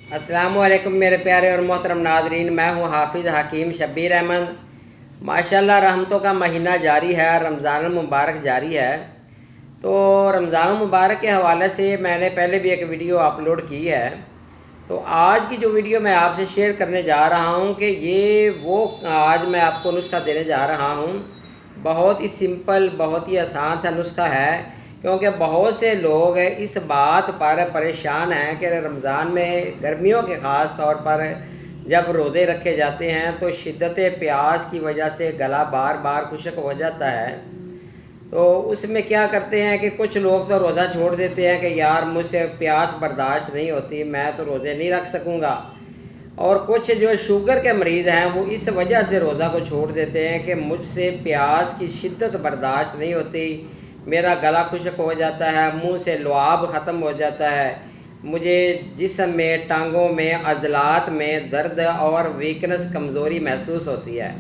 अस्सलामु अलैकुम मेरे प्यारे और मोहतरम नाज़रीन, मैं हूँ हाफिज़ हकीम शब्बीर अहमद। माशाल्लाह रहमतों का महीना जारी है, रमज़ान मुबारक जारी है। तो रमज़ान मुबारक के हवाले से मैंने पहले भी एक वीडियो अपलोड की है। तो आज की जो वीडियो मैं आपसे शेयर करने जा रहा हूँ कि ये वो आज मैं आपको नुस्खा देने जा रहा हूँ। बहुत ही सिंपल, बहुत ही आसान सा नुस्खा है, क्योंकि बहुत से लोग इस बात पर परेशान हैं कि रमज़ान में गर्मियों के ख़ास तौर पर जब रोज़े रखे जाते हैं तो शिद्दत प्यास की वजह से गला बार बार खुश्क हो जाता है। तो उसमें क्या करते हैं कि कुछ लोग तो रोज़ा छोड़ देते हैं कि यार मुझसे प्यास बर्दाश्त नहीं होती, मैं तो रोज़े नहीं रख सकूँगा। और कुछ जो शुगर के मरीज़ हैं वो इस वजह से रोज़ा को छोड़ देते हैं कि मुझसे प्यास की शिद्दत बर्दाश्त नहीं होती, मेरा गला खुश्क हो जाता है, मुंह से लुआब ख़त्म हो जाता है, मुझे जिस्म में, टांगों में, अज़लात में दर्द और वीकनेस, कमज़ोरी महसूस होती है।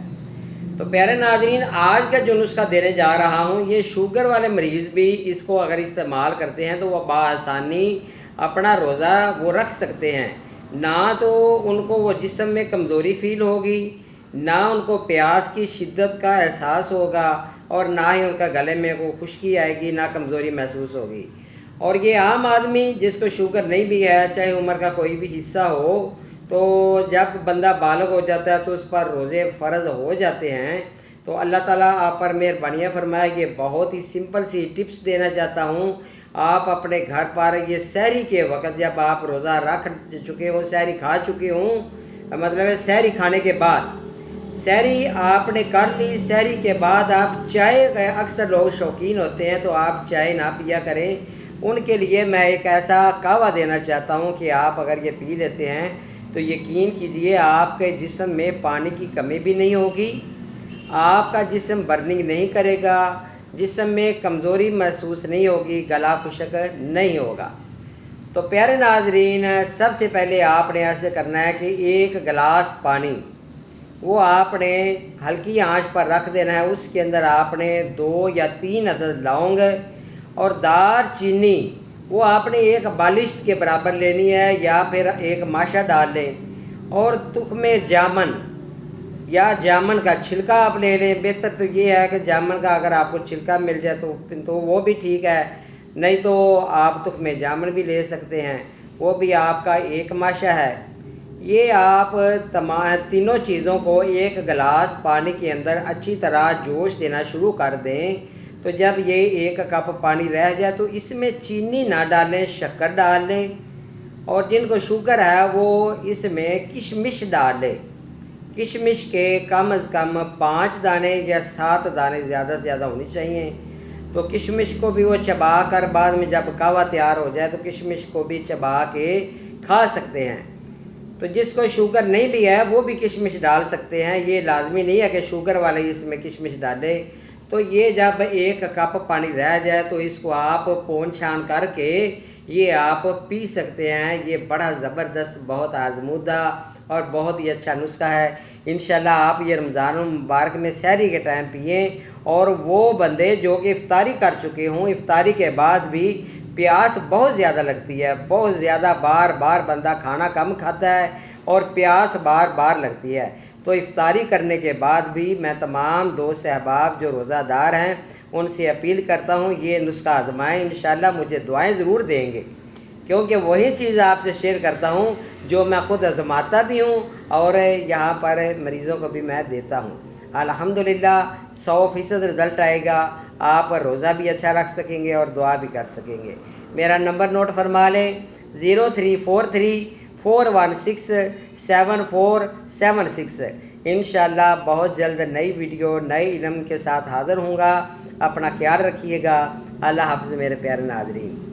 तो प्यारे नाज़रीन, आज का जो नुस्खा देने जा रहा हूँ, ये शुगर वाले मरीज़ भी इसको अगर इस्तेमाल करते हैं तो वह बआसानी अपना रोज़ा वो रख सकते हैं। ना तो उनको वो जिस्म में कमज़ोरी फ़ील होगी, ना उनको प्यास की शिद्दत का एहसास होगा, और ना ही उनका गले में वो खुश्की आएगी, ना कमज़ोरी महसूस होगी। और ये आम आदमी जिसको शुगर नहीं भी है, चाहे उम्र का कोई भी हिस्सा हो, तो जब बंदा बालग हो जाता है तो उस पर रोज़े फ़र्ज़ हो जाते हैं। तो अल्लाह ताला आप पर मेहरबानियाँ फरमाए। ये बहुत ही सिंपल सी टिप्स देना चाहता हूँ। आप अपने घर पर ये सहरी के वक़्त जब आप रोज़ा रख चुके हों, सहरी खा चुके हों, मतलब सहरी खाने के बाद सहरी आपने कर ली, सहरी के बाद आप चाय, अक्सर लोग शौकीन होते हैं तो आप चाय ना पिया करें। उनके लिए मैं एक ऐसा कहवा देना चाहता हूँ कि आप अगर ये पी लेते हैं तो यकीन कीजिए आपके जिस्म में पानी की कमी भी नहीं होगी, आपका जिस्म बर्निंग नहीं करेगा, जिस्म में कमज़ोरी महसूस नहीं होगी, गला खुश्क नहीं होगा। तो प्यारे नाज़रीन, सबसे पहले आपने ऐसे करना है कि एक गिलास पानी वो आपने हल्की आंच पर रख देना है। उसके अंदर आपने 2 या 3 अदद लौंग और दार चीनी वो आपने एक बालिश्त के बराबर लेनी है, या फिर एक माशा डाल लें। और तुख्मे जामन या जामन का छिलका आप ले लें। बेहतर तो ये है कि जामन का अगर आपको छिलका मिल जाए तो वो भी ठीक है, नहीं तो आप तुख्मे जामन भी ले सकते हैं, वो भी आपका एक माशा है। ये आप तीनों चीज़ों को एक गिलास पानी के अंदर अच्छी तरह जोश देना शुरू कर दें। तो जब ये 1 कप पानी रह जाए तो इसमें चीनी ना डालें, शक्कर डाल लें। और जिनको शुगर है वो इसमें किशमिश डाल लें। किशमिश के कम अज़ कम 5 दाने या 7 दाने ज़्यादा से ज़्यादा होनी चाहिए। तो किशमिश को भी वो चबा कर बाद में जब कहवा तैयार हो जाए तो किशमिश को भी चबा के खा सकते हैं। तो जिसको शुगर नहीं भी है वो भी किशमिश डाल सकते हैं, ये लाजमी नहीं है कि शुगर वाले इसमें किशमिश डाले। तो ये जब 1 कप पानी रह जाए तो इसको आप पोंछ छान करके ये आप पी सकते हैं। ये बड़ा ज़बरदस्त, बहुत आजमूदा और बहुत ही अच्छा नुस्खा है। इंशाल्लाह आप ये रमज़ान मुबारक में सहरी के टाइम पिए। और वो बंदे जो कि इफ्तारी कर चुके हों, इफ्तारी के बाद भी प्यास बहुत ज़्यादा लगती है, बहुत ज़्यादा, बार बार बंदा खाना कम खाता है और प्यास बार बार लगती है, तो इफ्तारी करने के बाद भी मैं तमाम दोस्त अहबाब जो रोज़ादार हैं उनसे अपील करता हूँ ये नुस्खा आजमाएँ। इंशाल्लाह मुझे दुआएं ज़रूर देंगे, क्योंकि वही चीज़ आपसे शेयर करता हूँ जो मैं ख़ुद आजमाता भी हूँ और यहाँ पर मरीज़ों को भी मैं देता हूँ। अल्हम्दुलिल्लाह 100% रिज़ल्ट आएगा, आप रोज़ा भी अच्छा रख सकेंगे और दुआ भी कर सकेंगे। मेरा नंबर नोट फरमा लें, 0343416747 इंशाल्लाह बहुत जल्द नई वीडियो नए इल्म के साथ हाज़िर होऊंगा। अपना ख्याल रखिएगा। अल्लाह हाफ़िज़ मेरे प्यारे नाज़रीन।